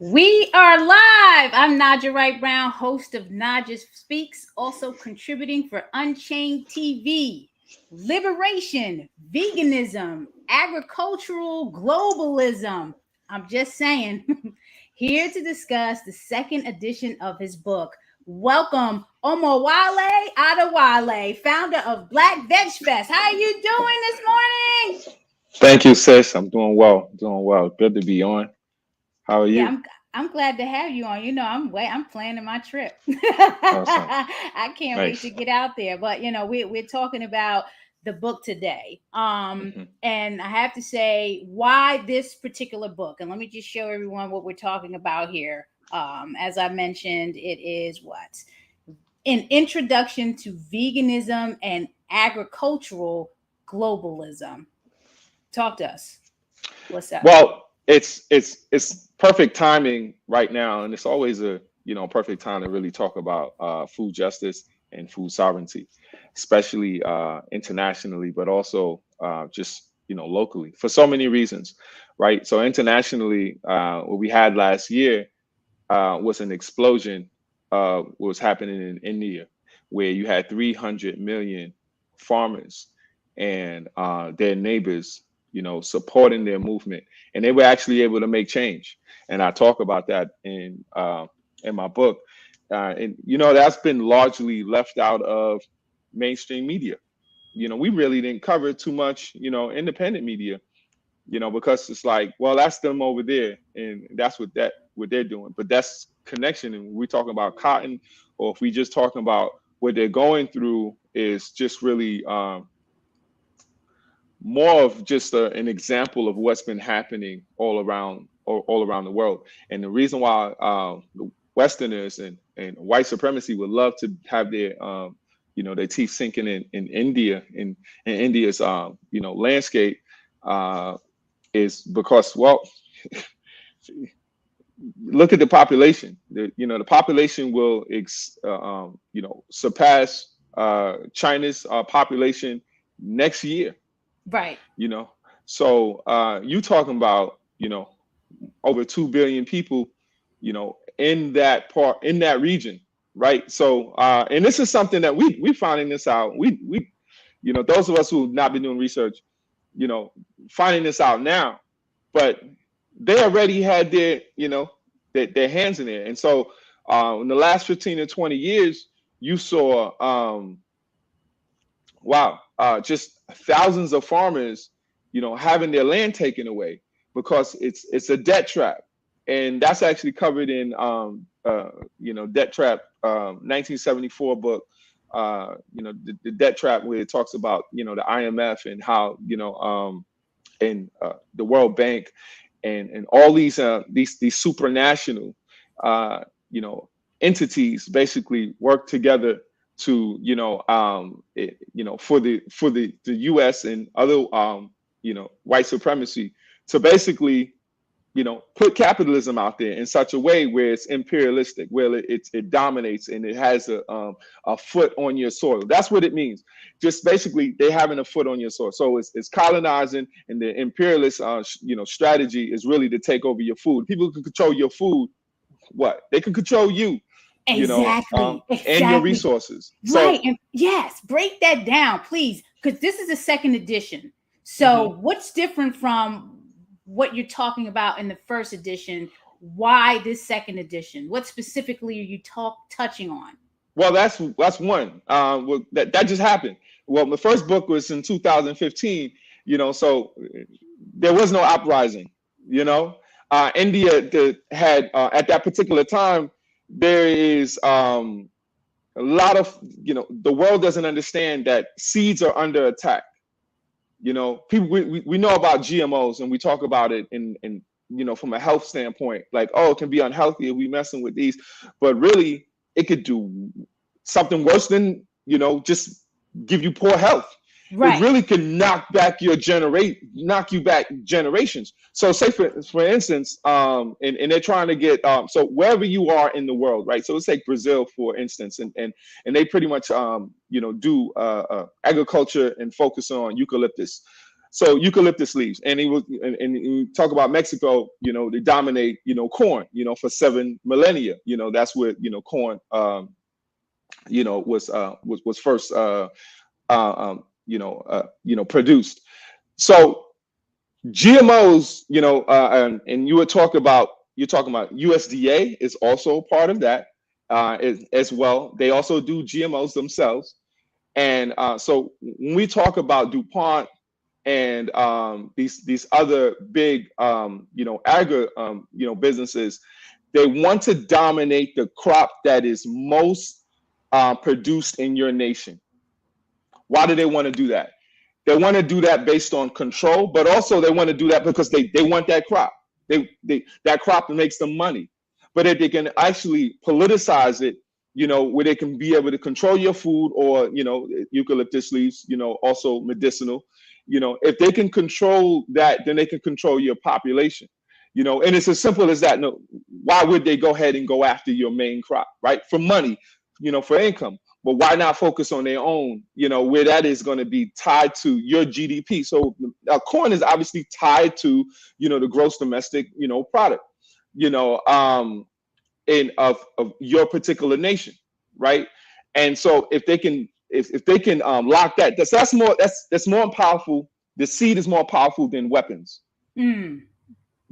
We are live. I'm Naijha Wright Brown, host of Naijha Speaks, also contributing for Unchained TV, Liberation, Veganism, Agricultural Globalism. I'm just saying, here to discuss the second edition of his book. Welcome, Omowale Adewale, founder of Black Veg Fest. How are you doing this morning? Thank you, sis. I'm doing well. Doing well. Good to be on. How are Yeah, you? I'm glad to have you on. I'm planning my trip. Awesome. I can't wait to Nice. get out there. But we're talking about the book today. Hmm. And I have to say why this particular book. And let me just show everyone what we're talking about here. As I mentioned, it is what? An introduction to veganism and agricultural globalism. Talk to us. What's up? Well, it's perfect timing right now, and it's always a perfect time to really talk about food justice and food sovereignty, especially internationally, but also just locally for so many reasons, right? So internationally, what we had last year was an explosion of what was happening in India, where you had 300 million farmers and their neighbors, supporting their movement, and they were actually able to make change. And I talk about that in my book, and that's been largely left out of mainstream media. We really didn't cover too much, independent media, because it's like, well, that's them over there, and that's what they're doing. But that's connection, and we're talking about cotton, or if we just talking about what they're going through, is just really more of just an example of what's been happening all around the world. And the reason why the Westerners and white supremacy would love to have their teeth sinking in India, in India's landscape, uh, is because, well, look at the population. The population will surpass China's population next year. Right. You know, so you talking about over 2 billion people, in that region, right? So and this is something that we finding this out. We those of us who have not been doing research, you know, finding this out now, but they already had their hands in there. And so in the last 15 to 20 years, you saw wow, just thousands of farmers, having their land taken away because it's a debt trap. And that's actually covered in Debt Trap 1974 book, the debt trap, where it talks about the IMF and how and the World Bank and all these supranational uh, you know entities basically work together to for the U.S. and other white supremacy to basically put capitalism out there in such a way where it's imperialistic, where it dominates and it has a foot on your soil. That's what it means. Just basically, they having a foot on your soil. So it's colonizing, and the imperialist strategy is really to take over your food. People can control your food. What they can control you, Exactly. and your Exactly. resources. Right. So. And yes, break that down, please, because this is a second edition. Mhm. So, what's different from what you're talking about in the first edition? Why this second edition? What specifically are you touching on? Well, that's one. That just happened. Well, the first book was in 2015. So there was no uprising. India had at that particular time. There is a lot of the world doesn't understand that seeds are under attack. People we know about GMOs, and we talk about it in from a health standpoint, like, oh, it can be unhealthy if we messing with these, but really it could do something worse than just give you poor health. It Right. really can knock you back generations. So say for instance, and they're trying to get so wherever you are in the world, right? So let's take Brazil for instance, and they pretty much do agriculture and focus on eucalyptus. So eucalyptus leaves, and we talk about Mexico. They dominate, corn, for 7 millennia. That's where corn, was first, produced. So GMOs, and you're talking about USDA is also part of that, as well. They also do GMOs themselves, and so when we talk about DuPont and these other big agri businesses, they want to dominate the crop that is most produced in your nation. Why do they want to do that? They want to do that based on control, but also they want to do that because they want that crop. That crop makes them money. But if they can actually politicize it, where they can be able to control your food, or eucalyptus leaves, also medicinal. If they can control that, then they can control your population. And it's as simple as that. No, why would they go ahead and go after your main crop, right? For money, for income. But why not focus on their own, where that is going to be tied to your GDP? So corn is obviously tied to, the gross domestic, product, of your particular nation, right? And so if they can lock that, that's more powerful. The seed is more powerful than weapons, than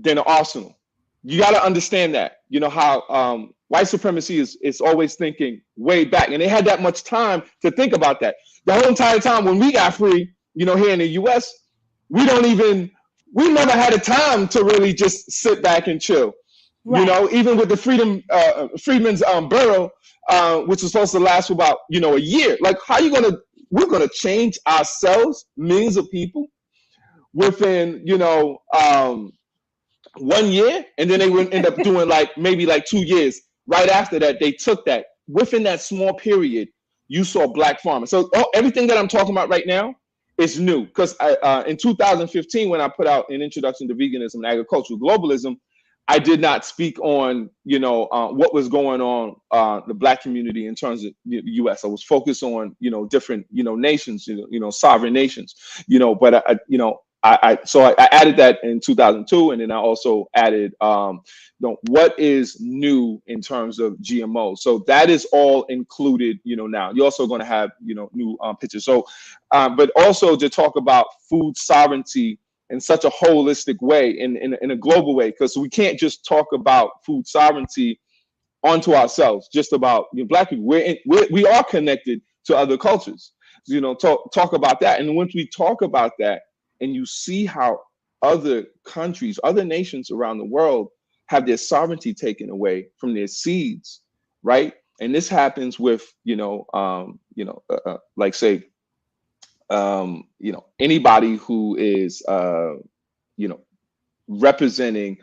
an arsenal. You got to understand that. How white supremacy is always thinking way back, and they had that much time to think about that. The whole entire time when we got free, here in the U.S., we never had a time to really just sit back and chill. Right. Even with the Freedmen's Bureau, which was supposed to last for about a year. Like, we're gonna change ourselves, millions of people, within 1 year, and then they would end up doing maybe 2 years. Right after that, they took that. Within that small period, you saw black farmers. So everything that I'm talking about right now is new, because in 2015, when I put out an introduction to veganism and agricultural globalism, I did not speak on what was going on the black community in terms of the U.S. I was focused on different nations, sovereign nations, but I added that in 2002, and then I also added what is new in terms of GMO. So that is all included now. You're also going to have new pictures. So but also to talk about food sovereignty in such a holistic way, in a global way, because we can't just talk about food sovereignty onto ourselves, just about black people. We are connected to other cultures. Talk about that. And once we talk about that, and you see how other countries, other nations around the world have their sovereignty taken away from their seeds, right? And this happens with anybody who is representing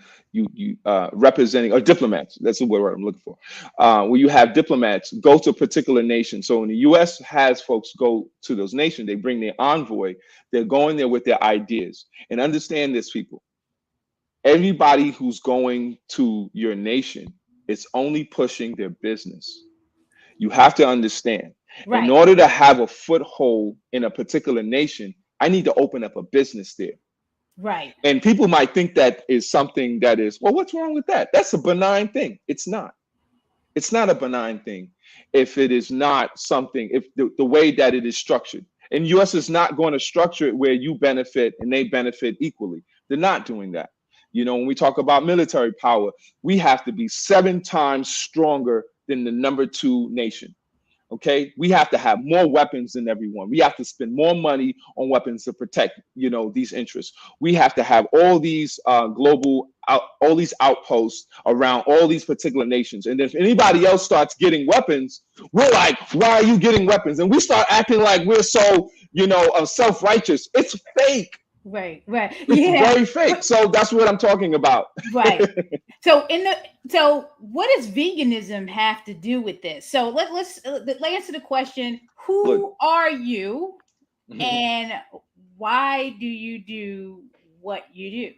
representing, or diplomats, that's the word I'm looking for, where you have diplomats go to a particular nation. So when the US has folks go to those nations, they bring their envoy, they're going there with their ideas. And understand this, people, everybody who's going to your nation is only pushing their business. You have to understand, right, in order to have a foothold in a particular nation, I need to open up a business there. Right. And people might think that is something that is, well, what's wrong with that? That's a benign thing. It's not. It's not a benign thing if it is not something, if the way that it is structured. And US is not going to structure it where you benefit and they benefit equally. They're not doing that. When we talk about military power, we have to be 7 times stronger than the number 2 nation. Okay, we have to have more weapons than everyone. We have to spend more money on weapons to protect, these interests. We have to have all these all these outposts around all these particular nations. And if anybody else starts getting weapons, we're like, why are you getting weapons? And we start acting like we're so, self-righteous. It's fake. Right. It's very fake. So that's what I'm talking about. Right. So what does veganism have to do with this? So let's answer the question: who are you, and why do you do what you do?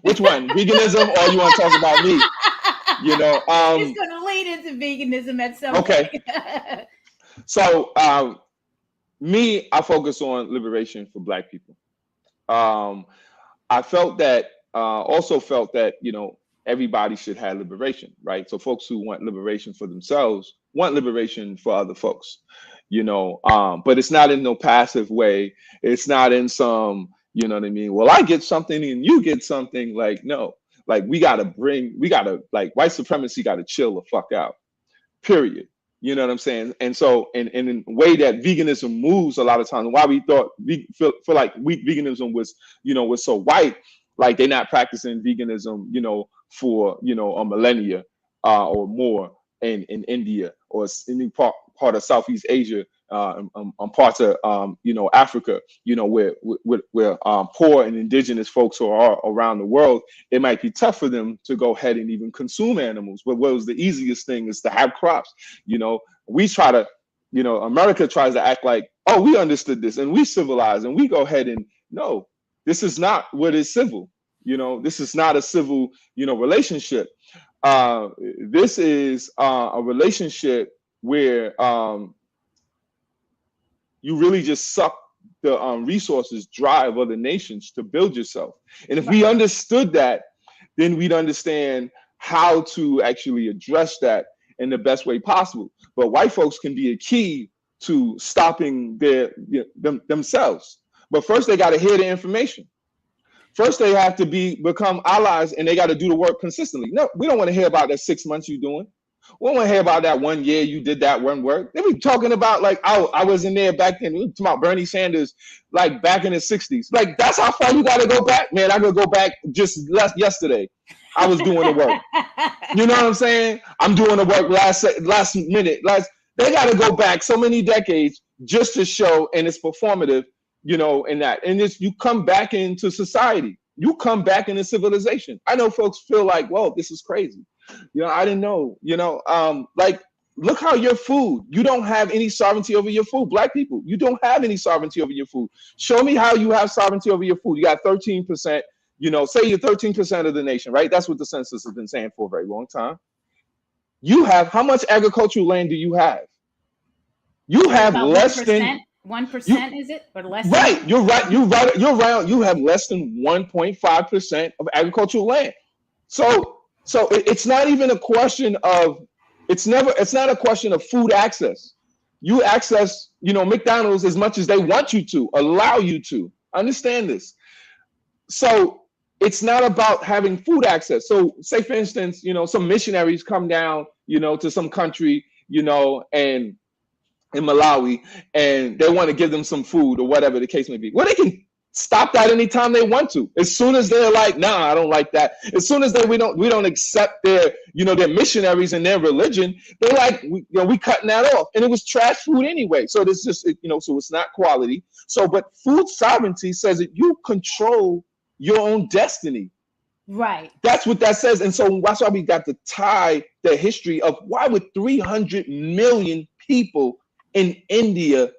Which one, veganism, or you want to talk about me? It's going to lead into veganism at some point. So me, I focus on liberation for Black people. I felt that also felt that, you know, everybody should have liberation, right? So folks who want liberation for themselves want liberation for other folks, you know, but it's not in no passive way. It's not in some, you know what I mean? Well, I get something and you get something. Like, no, like we gotta like white supremacy gotta chill the fuck out, period. You know what I'm saying? And so, and in the way that veganism moves a lot of times, why we thought we feel like veganism was, you know, was so white, like they're not practicing veganism, you know, for, you know, a millennia or more in India or any part of Southeast Asia, parts of you know, Africa, you know, where poor and indigenous folks who are around the world, it might be tough for them to go ahead and even consume animals. But what was the easiest thing is to have crops. You know, we try to, you know, America tries to act like, oh, we understood this and we civilized and we go ahead and no, this is not what is civil. You know, this is not a civil, you know, relationship. This is a relationship where you really just suck the resources dry of other nations to build yourself. And if we understood that, then we'd understand how to actually address that in the best way possible. But white folks can be a key to stopping themselves. But first, they got to hear the information. First, they have to become allies, and they got to do the work consistently. No, we don't want to hear about that 6 months you doing. We don't want to hear about that 1 year you did that one work. They be talking about like, oh, I was in there back then. We talking about Bernie Sanders, like back in the 60s. Like, that's how far you got to go back, man. I could go back just yesterday. I was doing the work. You know what I'm saying? I'm doing the work last minute. They got to go back so many decades just to show, and it's performative, you know, in that. And it's, you come back into society. You come back into civilization. I know folks feel like, whoa, this is crazy. You know, I didn't know, you know, like, look how your food, you don't have any sovereignty over your food. Black people, you don't have any sovereignty over your food. Show me how you have sovereignty over your food. You got 13%, you know, say you're 13% of the nation, right? That's what the census has been saying for a very long time. You have, how much agricultural land do you have? You have less 1%, than 1%, is it? Or less? Right. Than? You're right. You're right. You're right. You have less than 1.5% of agricultural land. So it's not even a question of, it's not a question of food access. You access, you know, McDonald's as much as they want you to, allow you to. Understand this. So it's not about having food access. So say, for instance, you know, some missionaries come down, you know, to some country, you know, and in Malawi, and they want to give them some food or whatever the case may be. Well, they can stop that anytime they want to. As soon as they're like, nah, I don't like that. As soon as we don't accept their, you know, their missionaries and their religion, they're like, we cutting that off. And it was trash food anyway. So this just, you know, so it's not quality. So, but food sovereignty says that you control your own destiny. Right. That's what that says. And so that's why we got to tie the history of why would 300 million people in India,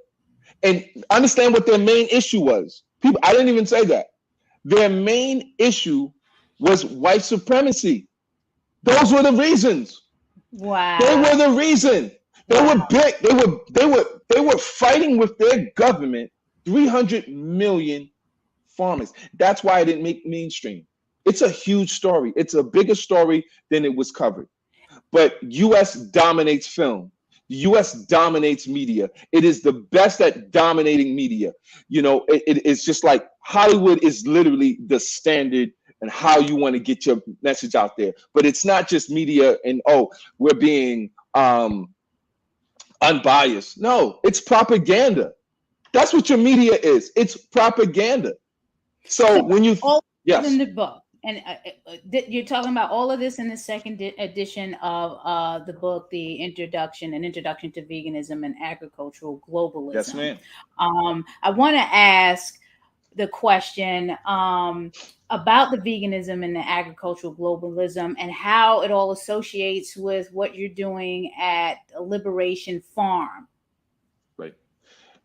and understand what their main issue was. People, I didn't even say that. Their main issue was white supremacy. Those were the reasons. Wow. They were the reason. They were big. They were fighting with their government. 300 million farmers. That's why it didn't make mainstream. It's a huge story. It's a bigger story than it was covered. But U.S. dominates film. The U.S. dominates media. It is the best at dominating media. You know, it's just like Hollywood is literally the standard and how you want to get your message out there. But it's not just media and, oh, we're being unbiased. No, it's propaganda. That's what your media is. It's propaganda. So when you, yes. In the book. And you're talking about all of this in the second edition of the book, The Introduction, An Introduction to Veganism and Agricultural Globalism. Yes, ma'am. I want to ask the question about the veganism and the agricultural globalism and how it all associates with what you're doing at Liberation Farm. Right.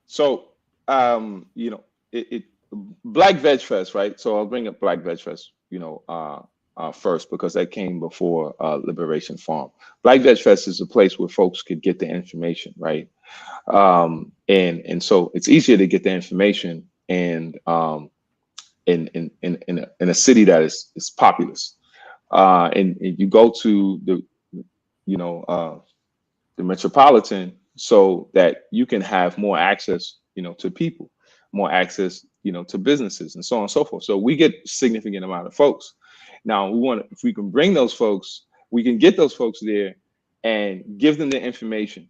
So, you know, Black Veg Fest, right? So I'll bring up Black Veg Fest, you know, first, because that came before Liberation Farm. Black Veg Fest is a place where folks could get the information, right? And so it's easier to get the information, and in a city that is populous. And you go to the you know the metropolitan so that you can have more access, to people, more access, to businesses and so on and so forth. So we get significant amount of folks. Now if we can bring those folks, we can get those folks there and give them the information,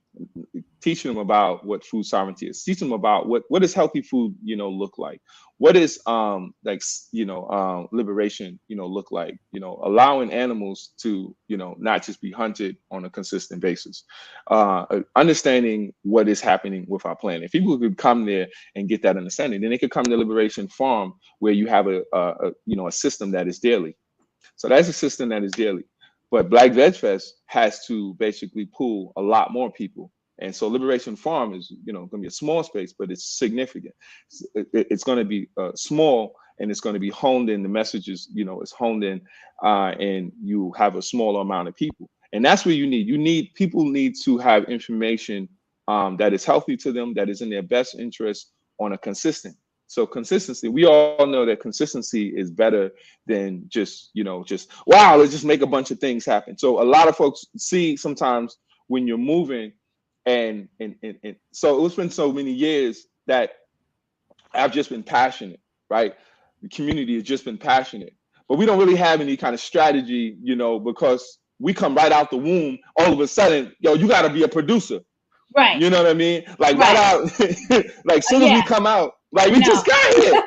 teach them about what food sovereignty is, teach them about what does healthy food, look like, what is liberation, look like, allowing animals to, not just be hunted on a consistent basis, understanding what is happening with our planet. If people could come there and get that understanding, then they could come to Liberation Farm, where you have a system that is daily. So that's a system that is daily. But Black Veg Fest has to basically pull a lot more people. And so Liberation Farm is, going to be a small space, but it's significant. It's going to be small, and it's going to be honed in. The messages, is honed in, and you have a smaller amount of people. And that's what people need to have information that is healthy to them, that is in their best interest on a consistent. So consistency, we all know that consistency is better than just wow, let's just make a bunch of things happen. So a lot of folks see sometimes when you're moving, and so it's been so many years that I've just been passionate, right? The community has just been passionate, but we don't really have any kind of strategy, because we come right out the womb, all of a sudden, yo, you got to be a producer. Right. You know what I mean? Like right out, like soon as we come out, like we just got here.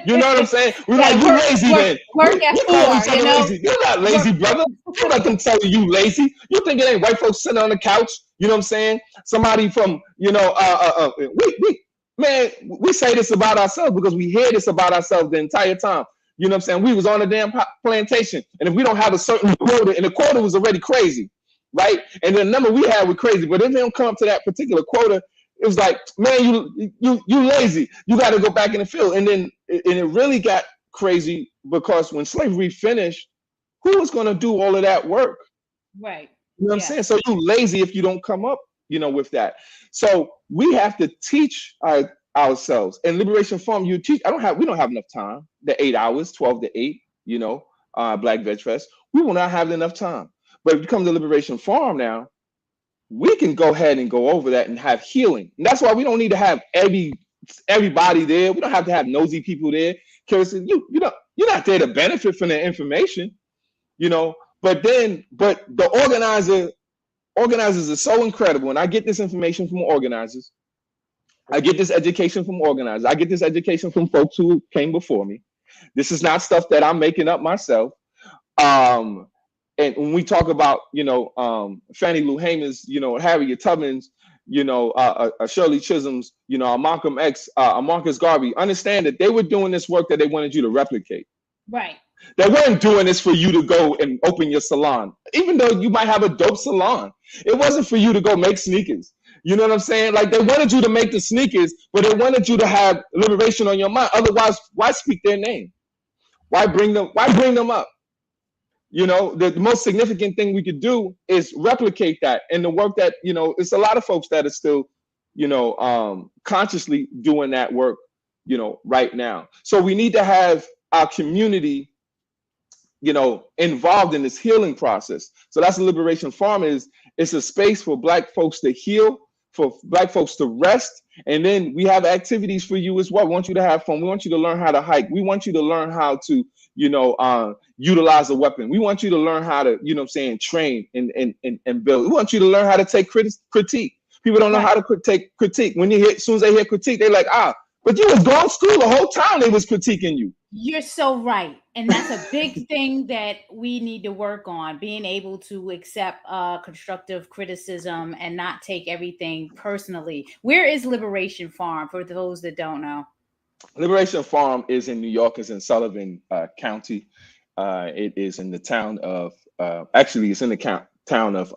You know what I'm saying? We're like, you lazy then. Work at 4, lazy. You're not lazy, brother. Don't let them tell you lazy. You think it ain't white folks sitting on the couch? You know what I'm saying? Somebody from, we say this about ourselves because we hear this about ourselves the entire time. You know what I'm saying? We was on a damn plantation, and if we don't have a certain quota, and the quota was already crazy, right? And the number we had was crazy, but if they don't come up to that particular quota, it was like, man, you lazy. You got to go back in the field. And then it really got crazy because when slavery finished, who was going to do all of that work? Right. You know what I'm saying? So you lazy if you don't come up, with that. So we have to teach ourselves. And Liberation Farm, we don't have enough time. The 8 hours, 12 to 8, Black Veg Fest. We will not have enough time. But if you come to Liberation Farm now, we can go ahead and go over that and have healing. And that's why we don't need to have everybody there. We don't have to have nosy people there. Because you're not there to benefit from the information, But the organizers are so incredible. And I get this information from organizers. I get this education from organizers. I get this education from folks who came before me. This is not stuff that I'm making up myself. And when we talk about, Fannie Lou Hamer's, Harriet Tubman's, Shirley Chisholm's, Malcolm X, Marcus Garvey, understand that they were doing this work that they wanted you to replicate. Right. They weren't doing this for you to go and open your salon, even though you might have a dope salon. It wasn't for you to go make sneakers. You know what I'm saying? Like, they wanted you to make the sneakers, but they wanted you to have liberation on your mind. Otherwise, why speak their name? Why bring them up? The most significant thing we could do is replicate that. And the work that, it's a lot of folks that are still, consciously doing that work, right now. So we need to have our community, involved in this healing process. So that's what Liberation Farm is. It's a space for Black folks to heal, for Black folks to rest. And then we have activities for you as well. We want you to have fun. We want you to learn how to hike. We want you to learn how to, utilize a weapon. We want you to learn how to, train and build. We want you to learn how to take critique. People don't know how to take critique. As soon as they hear critique, they're like, but you was going to school the whole time they was critiquing you. You're so right. And that's a big thing that we need to work on, being able to accept constructive criticism and not take everything personally. Where is Liberation Farm, for those that don't know? Liberation Farm is in New York, is in Sullivan County. It is in the town of, it's in the town of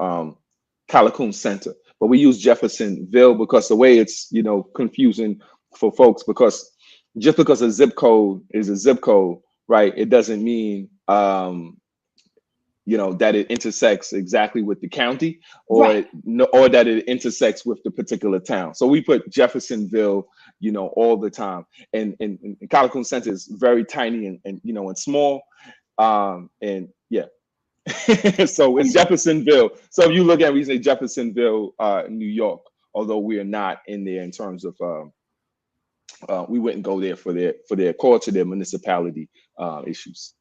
Callicoon Center, but we use Jeffersonville because the way it's, confusing for folks, because just because a zip code is a zip code, right? It doesn't mean, that it intersects exactly with the county, Right. or that it intersects with the particular town. So we put Jeffersonville, all the time. And Calhoun Center is very tiny and small. And yeah. So it's Jeffersonville. So if you look at, we say Jeffersonville, New York, although we are not in there in terms of, we wouldn't go there for their core to their municipality issues.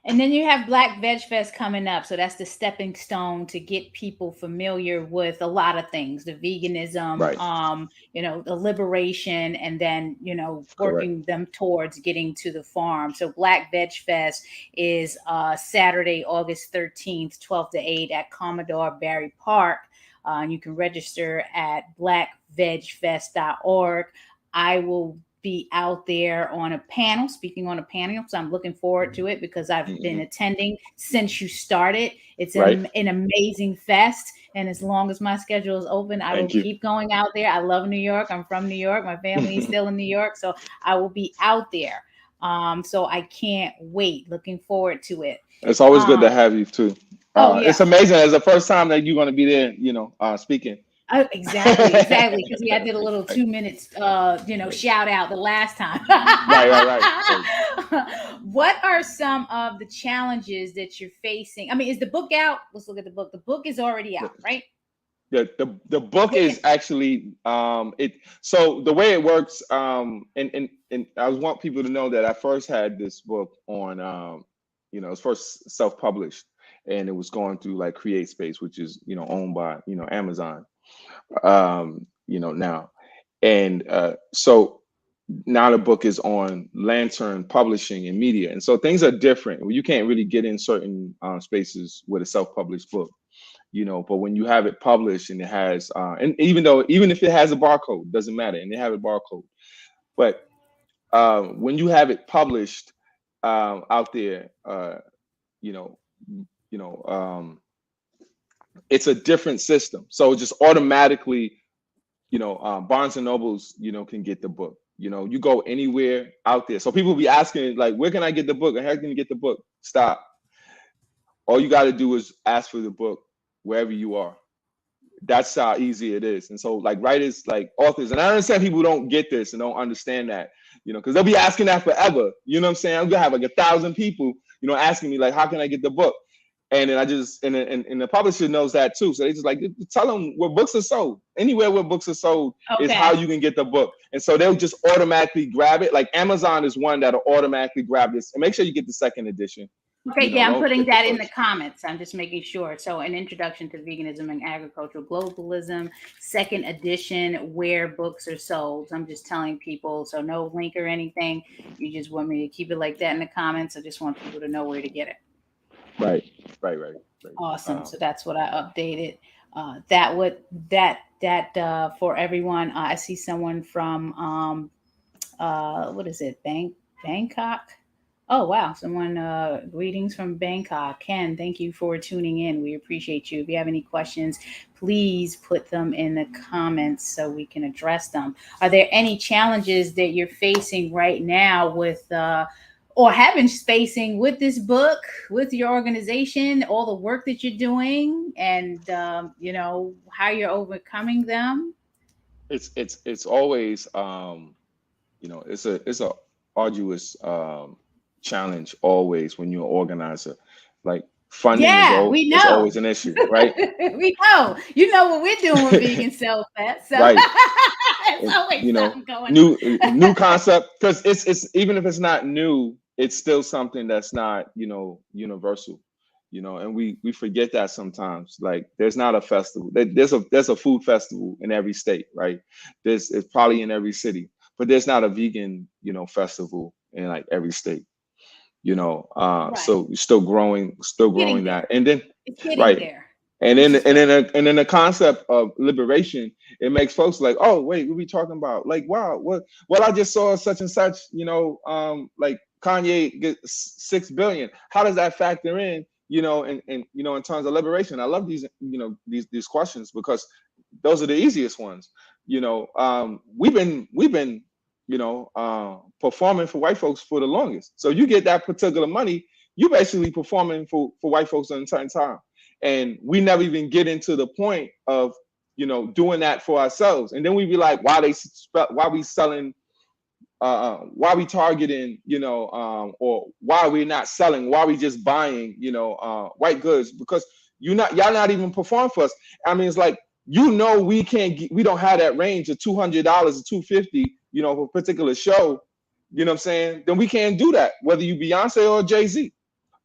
And then you have Black Veg Fest coming up. So that's the stepping stone to get people familiar with a lot of things, the veganism, Right. The liberation, and then, Correct. working them towards getting to the farm. So Black Veg Fest is Saturday, August 13th, 12 to 8 at Commodore Barry Park. And you can register at blackvegfest.org. I will be out there on a panel, speaking on a panel. So I'm looking forward to it because I've been attending since you started. It's an amazing fest. And as long as my schedule is open, I will keep going out there. I love New York. I'm from New York. My family is still in New York. So I will be out there. So I can't wait. Looking forward to it. It's always good to have you too. Yeah. It's amazing. It's the first time that you're going to be there, speaking. Exactly. Because I did a little 2 minutes, shout out the last time. Right. What are some of the challenges that you're facing? I mean, is the book out? Let's look at the book. The book is already out, right? The book is actually it. So the way it works, and I want people to know that I first had this book on, it was first self-published, and it was going through like CreateSpace, which is owned by Amazon. Now. And so now the book is on Lantern Publishing and Media. And so things are different. You can't really get in certain spaces with a self-published book, but when you have it published and it has, and even if it has a barcode, doesn't matter, and they have a barcode. But when you have it published out there, it's a different system. So just automatically, Barnes and Nobles, can get the book. You go anywhere out there. So people be asking like, where can I get the book? And how can you get the book? Stop. All you got to do is ask for the book wherever you are. That's how easy it is. And so like writers, like authors, and I understand people don't get this and don't understand that, because they'll be asking that forever. You know what I'm saying? I'm gonna have like 1,000 people, asking me like, how can I get the book? And then I just, and the publisher knows that too. So they just like, tell them where books are sold. Anywhere where books are sold is how you can get the book. And so they'll just automatically grab it. Like Amazon is one that'll automatically grab this. And make sure you get the second edition. Okay, I'm putting that in the comments. I'm just making sure. So an introduction to veganism and agricultural globalism, second edition, where books are sold. I'm just telling people, so no link or anything. You just want me to keep it like that in the comments. I just want people to know where to get it. Right. Awesome. So that's what I updated. For everyone. I see someone from what is it? Bangkok. Oh wow! Someone greetings from Bangkok. Ken, thank you for tuning in. We appreciate you. If you have any questions, please put them in the comments so we can address them. Are there any challenges that you're facing right now with or have been facing with this book, with your organization, all the work that you're doing, and how you're overcoming them? It's always it's a arduous challenge always when you're an organizer. Like funding is always an issue, right? We know. You know what we're doing with Vegan Self Fest. So right. it's always something going on. New concept, because it's even if it's not new, it's still something that's not universal, and we forget that sometimes. Like there's not a festival. There's a food festival in every state, right? It's probably in every city, but there's not a vegan festival in like every state. So you're still growing that, and then it's getting there. And then the concept of liberation, it makes folks like, oh wait, what we talking about? Like, wow, what I just saw such and such, like Kanye gets 6 billion. How does that factor in, in terms of liberation? I love these, these questions because those are the easiest ones. We've been performing for white folks for the longest. So you get that particular money, you basically performing for white folks at a certain time. And we never even get into the point of, doing that for ourselves. And then we be like, why we selling, why we targeting, or why we not selling, why we just buying, white goods, because y'all not even performing for us. I mean, it's like, we don't have that range of $200 or $250, for a particular show, you know what I'm saying? Then we can't do that, whether you Beyonce or Jay-Z.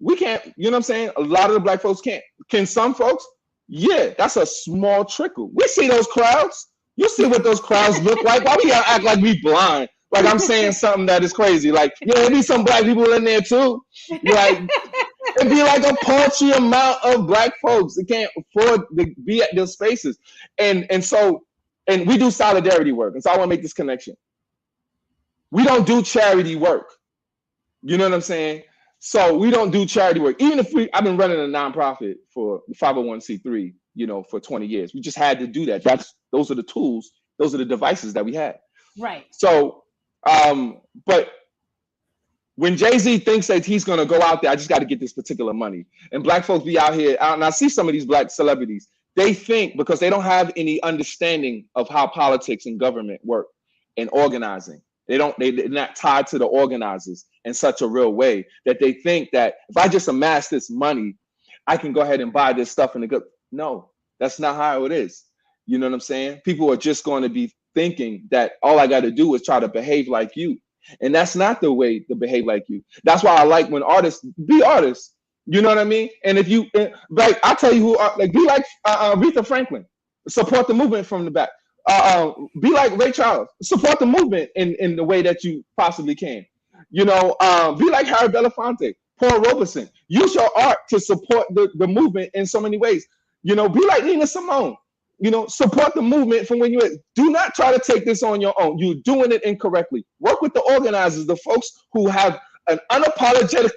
We can't, you know what I'm saying? A lot of the black folks can't. Can some folks? Yeah, that's a small trickle. We see those crowds. You see what those crowds look like. Why we gotta act like we blind? Like I'm saying something that is crazy. Like, yeah, there be some black people in there too. Like, it'd be like a paltry amount of black folks that can't afford to be at those spaces. And we do solidarity work. And so I want to make this connection. We don't do charity work. You know what I'm saying? So we don't do charity work. Even if I've been running a nonprofit for 501c3, for 20 years. We just had to do that. Those are the tools. Those are the devices that we had. Right. So, but when Jay-Z thinks that he's going to go out there, I just got to get this particular money. And black folks be out here, and I see some of these black celebrities, they think because they don't have any understanding of how politics and government work and organizing. They're not tied to the organizers in such a real way that they think that if I just amass this money, I can go ahead and buy this stuff in the good. No, that's not how it is. You know what I'm saying? People are just going to be thinking that all I got to do is try to behave like you. And that's not the way to behave like you. That's why I like when artists be artists. You know what I mean? And if you like, I'll tell you who are like, be like Aretha Franklin, support the movement from the back. Be like Ray Charles, support the movement in the way that you possibly can. Be like Harry Belafonte, Paul Robeson. Use your art to support the movement in so many ways. Be like Nina Simone. Support the movement from when do not try to take this on your own. You're doing it incorrectly. Work with the organizers, the folks who have an unapologetic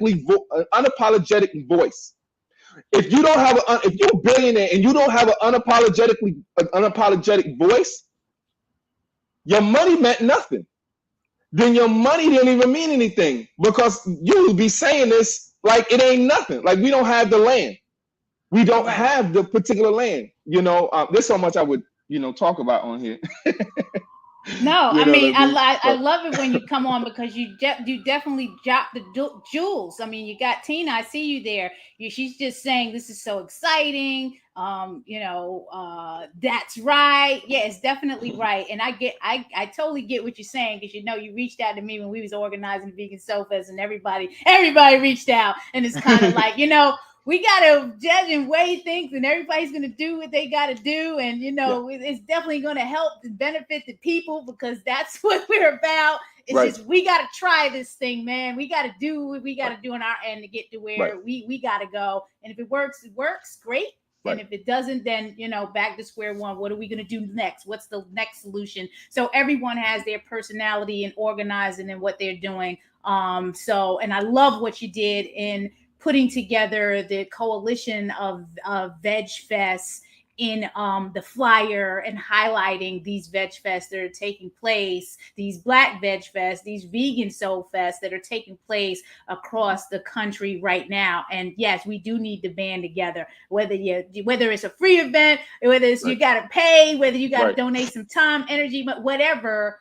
voice. If you don't have if you're a billionaire and you don't have an unapologetic voice, your money meant nothing. Then your money didn't even mean anything because you would be saying this like it ain't nothing. Like we don't have the land. We don't have the particular land. There's so much I would, talk about on here. No, I mean, I love it when you come on because you definitely drop the jewels. I mean, you got Tina. I see you there. She's just saying this is so exciting. That's right. Yeah, it's definitely right. And I totally get what you're saying because you reached out to me when we was organizing the Vegan Soul Fest and everybody reached out and it's kind of like we got to judge and weigh things and everybody's going to do what they got to do. And, it's definitely going to help and benefit the people because that's what we're about. It's just, we got to try this thing, man. We got to do what we got to do on our end to get to where we got to go. And if it works, it works. Great. And if it doesn't, then, back to square one. What are we going to do next? What's the next solution? So everyone has their personality and organizing and what they're doing. And I love what you did in putting together the coalition of Veg Fests in the flyer and highlighting these Veg Fests that are taking place, these Black Veg Fests, these Vegan Soul Fests that are taking place across the country right now. And yes, we do need to band together, whether it's a free event, whether it's you got to pay, whether you got to donate some time, energy, but whatever,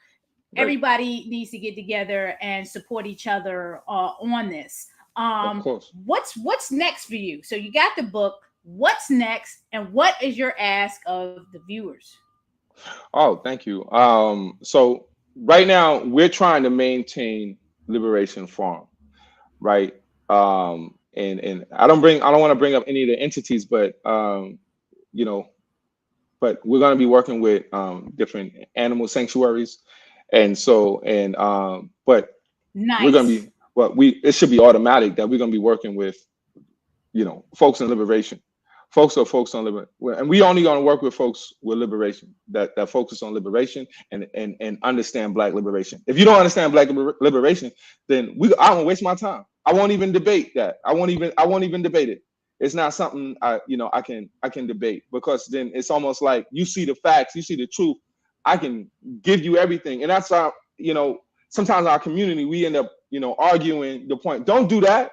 everybody needs to get together and support each other on this. Of course. What's next for you? So you got the book. What's next, and what is your ask of the viewers? Oh, thank you. So right now we're trying to maintain Liberation Farm, right? And I don't want to bring up any of the entities, but but we're going to be working with different animal sanctuaries, but nice. We're going to be. Well, it should be automatic that we're going to be working with, folks in liberation, folks on liberation, and we only going to work with folks with liberation that focus on liberation and understand Black liberation. If you don't understand Black liberation, then I won't waste my time. I won't even debate that. I won't even debate it. It's not something I can debate because then it's almost like you see the facts, you see the truth. I can give you everything, and that's how sometimes our community we end up arguing the point. Don't do that.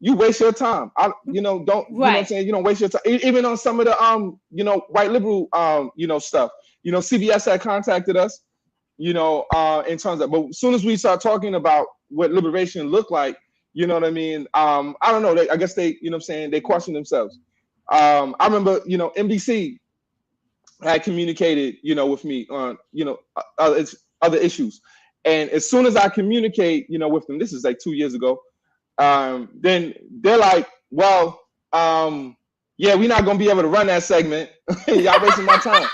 you waste your time. You know, don't, you know what I'm saying? You don't waste your time. Even on some of the, you know, white liberal, you know, stuff, you know, CBS had contacted us, you know, in terms of, but as soon as we start talking about what liberation looked like, you know what I mean? I don't know. I guess they, you know what I'm saying? They question themselves. I remember, you know, NBC had communicated, you know, with me on, you know, other issues. And as soon as I communicate, you know, with them, this is like 2 years ago, then they're like, well, yeah, we're not going to be able to run that segment. Y'all wasting my time.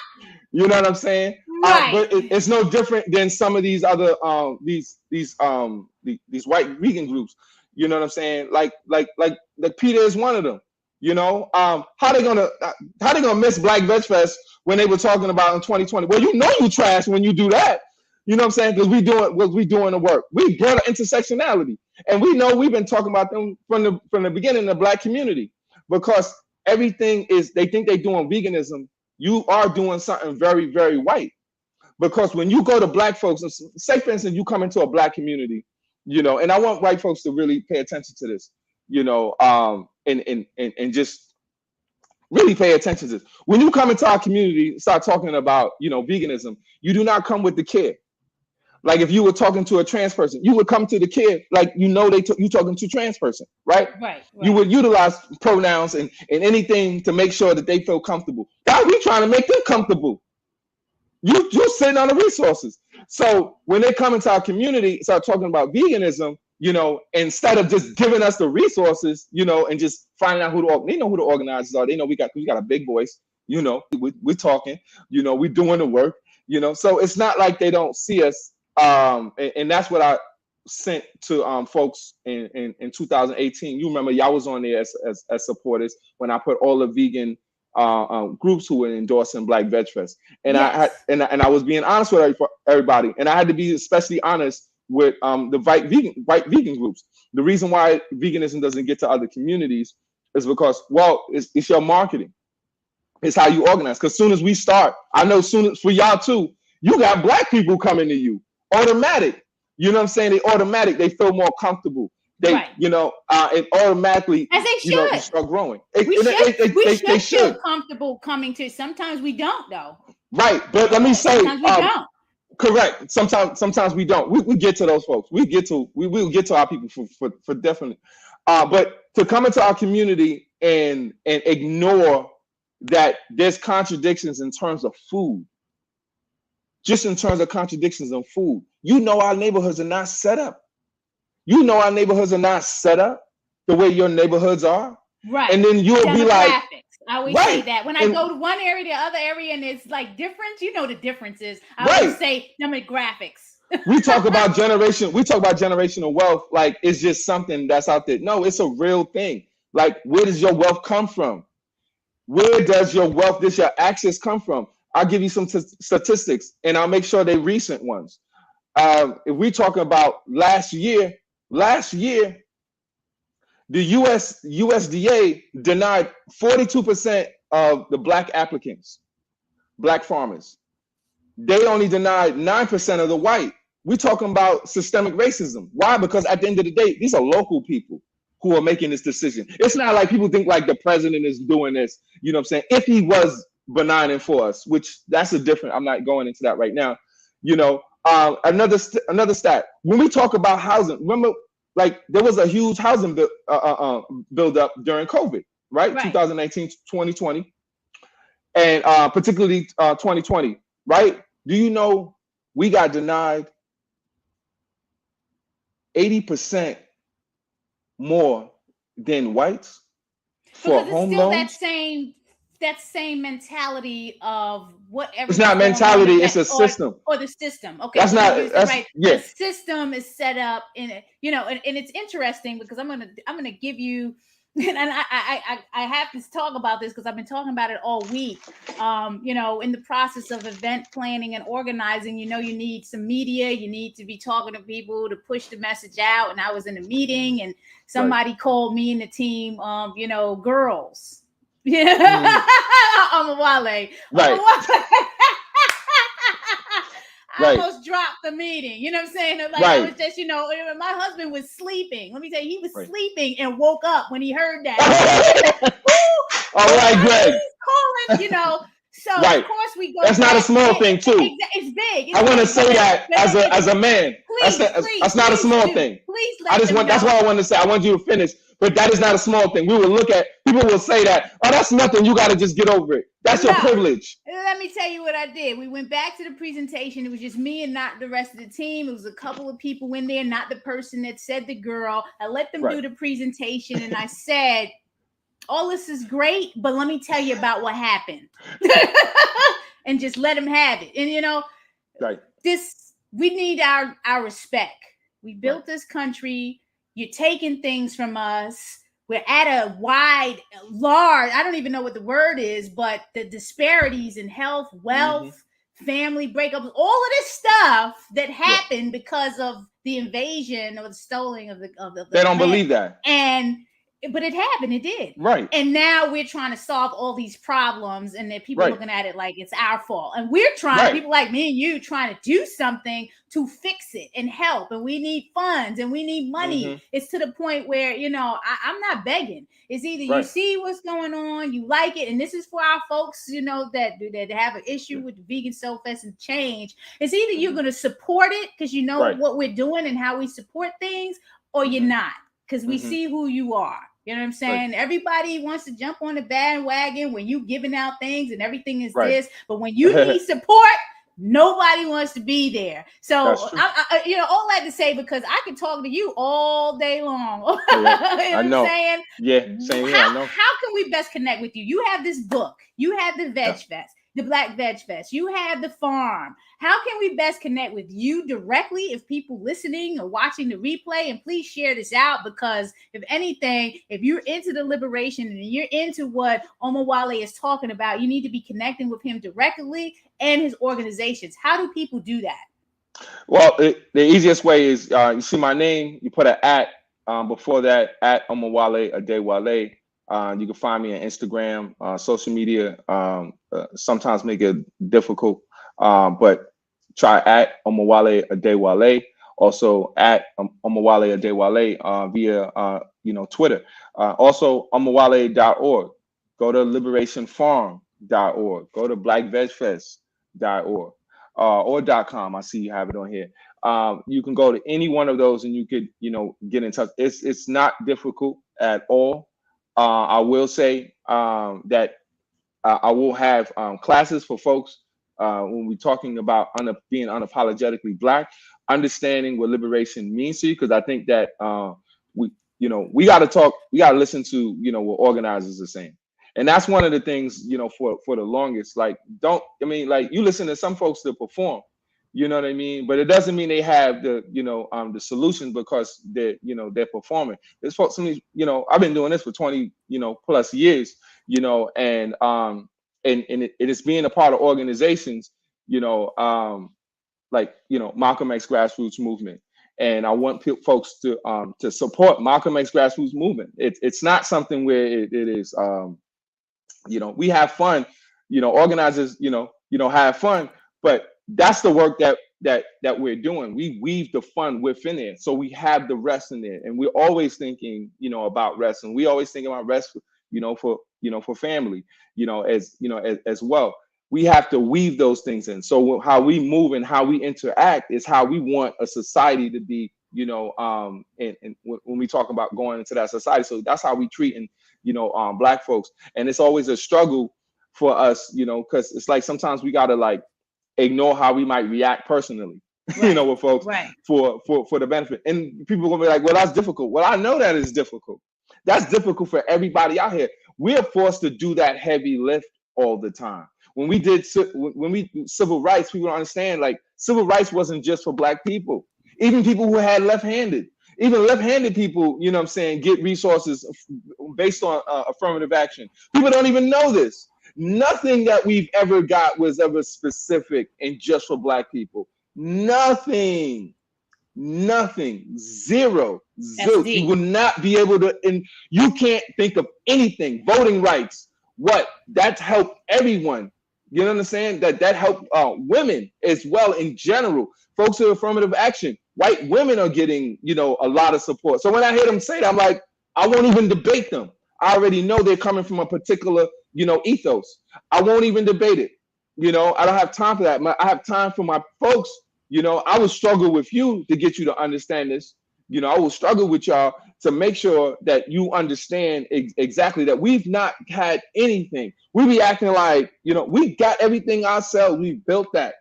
You know what I'm saying? Right. But it's no different than some of these other, these white vegan groups. You know what I'm saying? Like Peter is one of them. You know, how they gonna miss Black Veg Fest when they were talking about in 2020? Well, you know you trash when you do that. You know what I'm saying? Because we doing the work. We brought intersectionality, and we know we've been talking about them from the beginning in the Black community, because everything is, they think they're doing veganism. You are doing something very, very white, because when you go to Black folks, say for instance, you come into a Black community, you know, and I want white folks to really pay attention to this, you know, and just really pay attention to this. When you come into our community, start talking about, you know, veganism, you do not come with the care. Like if you were talking to a trans person, you would come to the kid like, you know, you talking to a trans person, right? Right. You would utilize pronouns and anything to make sure that they feel comfortable. Now we trying to make them comfortable. You're sitting on the resources. So when they come into our community, start talking about veganism, you know, instead of just giving us the resources, you know, and just finding out they know who the organizers are. They know we got a big voice, you know, we're talking, you know, we're doing the work, you know. So it's not like they don't see us. And that's what I sent to folks in 2018. You remember y'all was on there as supporters when I put all the vegan groups who were endorsing Black Veg Fest, and yes. I was being honest with everybody, and I had to be especially honest with the white vegan groups. The reason why veganism doesn't get to other communities is because, well, it's your marketing, it's how you organize. Because soon as we start, I know soon as for y'all too, you got Black people coming to you. Automatic, you know what I'm saying? They feel more comfortable. They, right. You know, it automatically, as they should, you know, start growing. We should feel comfortable coming to. Sometimes we don't, though. Right, but let me say, sometimes we don't. Correct. Sometimes we don't. We get to those folks. We will get to our people for definite. But to come into our community and ignore that there's contradictions in terms of food. Just in terms of contradictions in food, you know, our neighborhoods are not set up. You know, our neighborhoods are not set up the way your neighborhoods are. Right. And then you'll be like, I always say that when I go to one area to the other area and it's like different, you know, the differences. I always say demographics. We talk about generational wealth like it's just something that's out there. No, it's a real thing. Like, where does your wealth come from? Where does your your access come from? I'll give you some statistics, and I'll make sure they're recent ones. If we talk about last year, the USDA denied 42% of the Black applicants, Black farmers. They only denied 9% of the white. We're talking about systemic racism. Why? Because at the end of the day, these are local people who are making this decision. It's not like people think like the president is doing this. You know what I'm saying? If he was benign and for us, which that's a different, I'm not going into that right now. You know, another stat, when we talk about housing, remember, like there was a huge housing build up during COVID, right? 2019, 2020, and particularly 2020, right? Do you know we got denied 80% more than whites for home loans? That same mentality of whatever. It's not mentality, it's a system. Or the system. Okay. That's right. Yeah. The system is set up in it, you know, and it's interesting because I'm gonna give you, and I have to talk about this because I've been talking about it all week. You know, in the process of event planning and organizing, you know, you need some media, you need to be talking to people to push the message out. And I was in a meeting and somebody called me and the team, you know, girls. Yeah, Omowale. Right. I Right. almost dropped the meeting. You know what I'm saying? Like I was Right. just, my husband was sleeping. Let me tell you, he was Right. sleeping and woke up when he heard that. He said, All right, Greg. calling, So Right. of course we go That's not a back. small thing too. It's big. It's I want to big. say that as a man. That's not a small thing. Please I just want. That's what I want to say. I want you to finish. But that is not a small thing. We will look at people will say that. Oh, that's nothing. You got to just get over it. That's your privilege. Let me tell you what I did. We went back to the presentation. It was just me and not the rest of the team. It was a couple of people in there, not the person that said the girl. I let them do the presentation, and I said, all this is great, but let me tell you about what happened. And just let them have it. And we need our respect. We built this country. You're taking things from us. We're at a large, I don't even know what the word is, but the disparities in health, wealth, family breakups, all of this stuff that happened because of the invasion or the stealing of the they don't believe that. But it happened. It did. Right. And now we're trying to solve all these problems, and that people looking at it like it's our fault. And we're trying, people like me and you, trying to do something to fix it and help. And we need funds and we need money. It's to the point where, I'm not begging. It's either you see what's going on, you like it. And this is for our folks, that have an issue with the vegan self-fest and change. It's either you're going to support it because you know what we're doing and how we support things, or you're not, because we see who you are. You know what I'm saying? Everybody wants to jump on the bandwagon when you giving out things and everything is this, but when you need support, nobody wants to be there. So I all that to say, because I can talk to you all day long. You know I know. What I'm saying? Yeah, same here. I know. How can we best connect with you? You have this book. You have the Veg Fest, the Black Veg Fest. You have the farm. How can we best connect with you directly if people listening or watching the replay? And please share this out, because if anything, if you're into the liberation and you're into what Omowale is talking about, you need to be connecting with him directly and his organizations. How do people do that? Well, the easiest way is you see my name, you put an @ before that, @ Omowale Adewale. You can find me on Instagram. Social media sometimes make it difficult, but try @ Omowale Adewale. Also @ Omowale Adewale via Twitter. Also omowale.org. Go to liberationfarm.org. Go to blackvegfest.org or .com. I see you have it on here. You can go to any one of those and you could get in touch. It's not difficult at all. I will say that I will have classes for folks when we're talking about being unapologetically Black, understanding what liberation means to you, because I think that we got to talk, we got to listen to what organizers are saying, and that's one of the things for the longest. Like, you listen to some folks that perform, you know what I mean, but it doesn't mean they have the the solution because they're performing. There's folks, I've been doing this for 20 plus years, and it is being a part of organizations, like Malcolm X grassroots movement, and I want folks to support Malcolm X grassroots movement. It's not something where it is we have fun, organizers have fun, but that's the work that we're doing. We weave the fun within it, so we have the rest in there, and we're always thinking about rest, and we always think about rest for family, as well. We have to weave those things in. So how we move and how we interact is how we want a society to be, and when we talk about going into that society. So that's how we treat Black folks. And it's always a struggle for us, because it's like sometimes we gotta like ignore how we might react personally, with folks for the benefit. And people will be like, well, that's difficult. Well, I know that is difficult. That's difficult for everybody out here. We're forced to do that heavy lift all the time. When we do civil rights, people don't understand, like, civil rights wasn't just for Black people. Even people who had left-handed people, get resources based on affirmative action. People don't even know this. Nothing that we've ever got was ever specific and just for Black people. Nothing. Zero. You will not be able to, and you can't think of anything. Voting rights, that's helped everyone, You understand that help women as well in general. Folks who are affirmative action, white women are getting, a lot of support. So when I hear them say that, I'm like, I won't even debate them. I already know they're coming from a particular, ethos. I won't even debate it. I don't have time for that. I have time for my folks. I will struggle with you to get you to understand this. I will struggle with y'all to make sure that you understand exactly that we've not had anything. We be acting like, we got everything ourselves. We built that.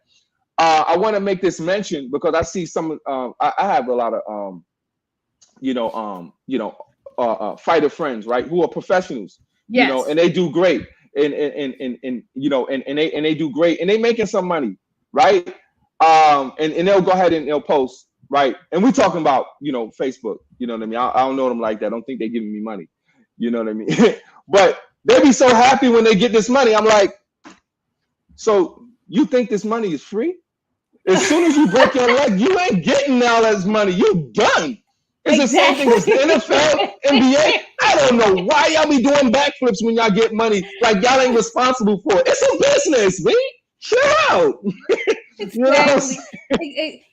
I want to make this mention because I see some. I have a lot of fighter friends, right, who are professionals, Yes. and they do great, and they do great, and they making some money, right? And they'll go ahead and they'll post, right? And we talking about, Facebook, you know what I mean? I don't know them like that. I don't think they're giving me money, you know what I mean? But they be so happy when they get this money. I'm like, so you think this money is free? As soon as you break your leg, you ain't getting all this money. You done. It's the same thing as the NFL, NBA. I don't know why y'all be doing backflips when y'all get money. Like y'all ain't responsible for it. It's a business, man. Chill out. Exactly.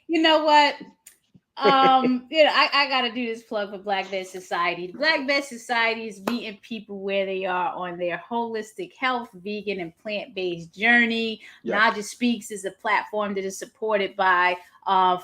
You know what? I gotta do this plug for Black Veg Society. The Black Veg Society is meeting people where they are on their holistic health, vegan, and plant-based journey. Yeah. Naijha Speaks is a platform that is supported by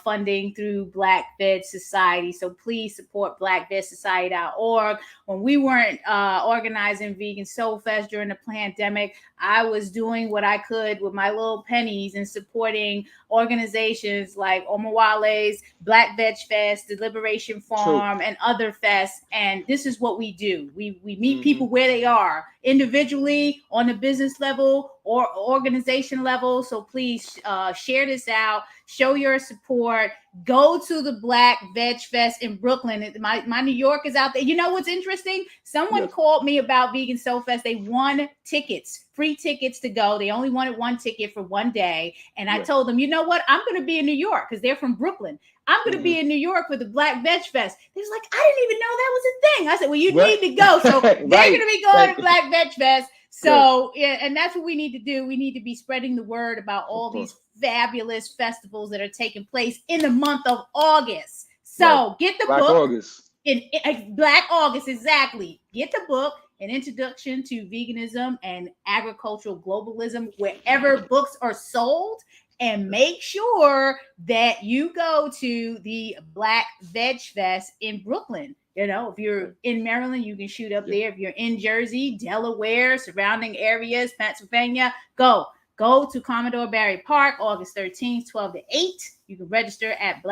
funding through Black Veg Society. So please support blackvegsociety.org. When we weren't organizing Vegan Soul Fest during the pandemic, I was doing what I could with my little pennies and supporting organizations like Omowale's Black Veg Fest, the Liberation Farm, and other fests. And this is what we do. We meet people where they are, individually, on the business level, or organization level. So please share this out, show your support, go to the Black Veg Fest in Brooklyn. My New York is out there. You know what's interesting? Someone called me about Vegan Soul Fest. They won tickets, free tickets to go. They only wanted one ticket for one day. And I told them, you know what? I'm going to be in New York because they're from Brooklyn. I'm going to be in New York for the Black Veg Fest. They was like, I didn't even know that was a thing. I said, well, you need to go. So they're going to be going to Black Veg Fest. So, and that's what we need to do. We need to be spreading the word about all these fabulous festivals that are taking place in the month of August. So get the Black book. August. In Black August, exactly. Get the book, An Introduction to Veganism and Agricultural Globalism, wherever books are sold. And make sure that you go to the Black Veg Fest in Brooklyn. If you're in Maryland, you can shoot up there. If you're in Jersey, Delaware, surrounding areas, Pennsylvania, go to Commodore Barry Park, August 13th, 12 to 8. You can register at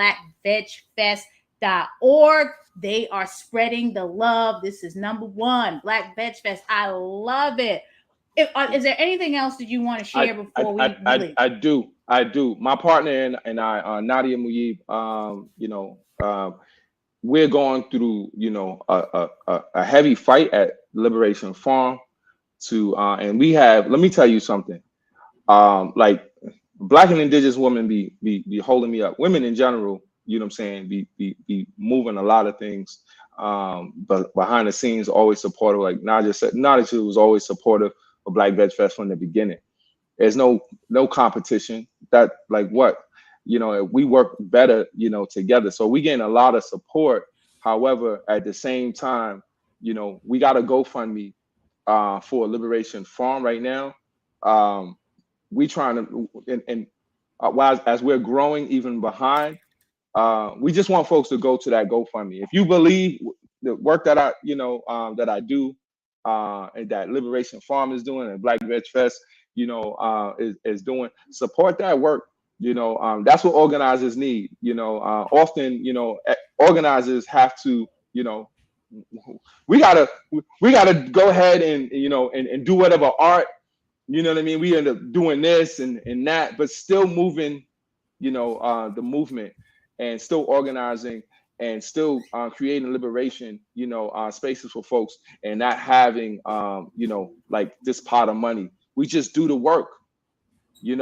blackvegfest.org. They are spreading the love. This is number one, Black Veg Fest. I love it. Is there anything else that you want to share before we leave? I do. My partner and I, Nadia Muyib, we're going through, a heavy fight at Liberation Farm and we have, let me tell you something. Like Black and Indigenous women be holding me up. Women in general, you know what I'm saying, be moving a lot of things. But behind the scenes, always supportive. Like Naijha said, Naijha was always supportive of Black Veg Fest from the beginning. There's no competition. That like what? We work better, together. So we getting a lot of support. However, at the same time, we got a GoFundMe for Liberation Farm right now. We trying to, and as we're growing even behind, we just want folks to go to that GoFundMe. If you believe the work that I do, and that Liberation Farm is doing, and Black Veg Fest, is doing, support that work. That's what organizers need. Often, organizers have to, we gotta go ahead and and do whatever art. You know what I mean? We end up doing this and that, but still moving, the movement, and still organizing, and still creating liberation, spaces for folks, and not having, like this pot of money. We just do the work. We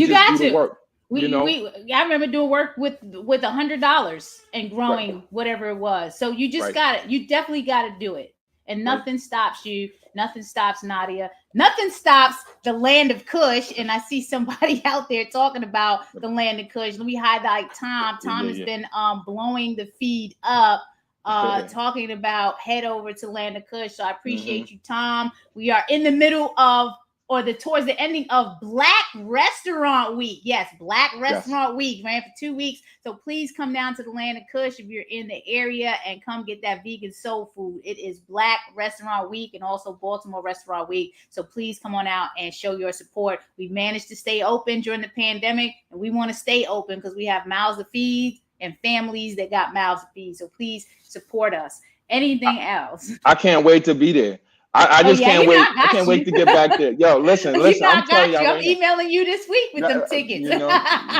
just do the work. I remember doing work with $100 and growing whatever it was. So you just got it. You definitely got to do it. And nothing stops you. Nothing stops Nadia. Nothing stops the land of Kush. And I see somebody out there talking about the land of Kush. Let me highlight Tom. Tom has been blowing the feed up, talking about head over to land of Kush. So I appreciate you, Tom. We are in the middle of, or towards the ending of Black Restaurant Week. Yes, Black Restaurant Week ran for 2 weeks. So please come down to the land of Kush if you're in the area and come get that vegan soul food. It is Black Restaurant Week and also Baltimore Restaurant Week. So please come on out and show your support. We've managed to stay open during the pandemic, and we want to stay open because we have mouths to feed and families that got mouths to feed. So please support us. Anything else? I can't wait to be there. I just can't wait. I can't wait to get back there. Yo, listen. I'm telling you, I'm emailing you this week with them tickets. You know,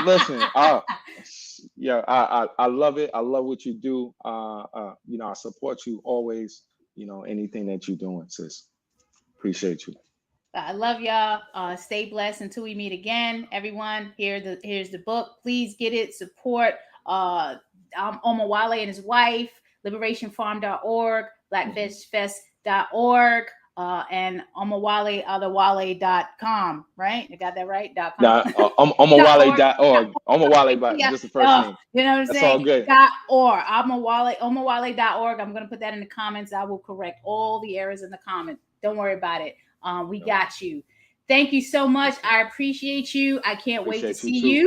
listen. Yeah, I love it. I love what you do. You know, I support you always. You know, anything that you're doing, sis. Appreciate you. I love y'all. Stay blessed until we meet again. Everyone, here's the book. Please get it. Support Omowale and his wife, liberationfarm.org, blackfishfest.org, and Omowale Adewale.com, right? I got that right? Omowale.org. Omowale, just the first name. You know what I'm That's saying? all good. .org. Omowale.org. I'm going to put that in the comments. I will correct all the errors in the comments. Don't worry about it. We got you. Thank you so much. I appreciate you. I can't wait to see you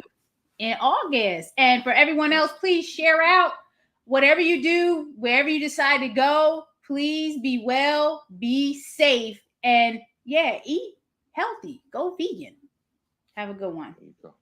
in August. And for everyone else, please share out whatever you do, wherever you decide to go. Please be well, be safe, and eat healthy. Go vegan. Have a good one. There you go.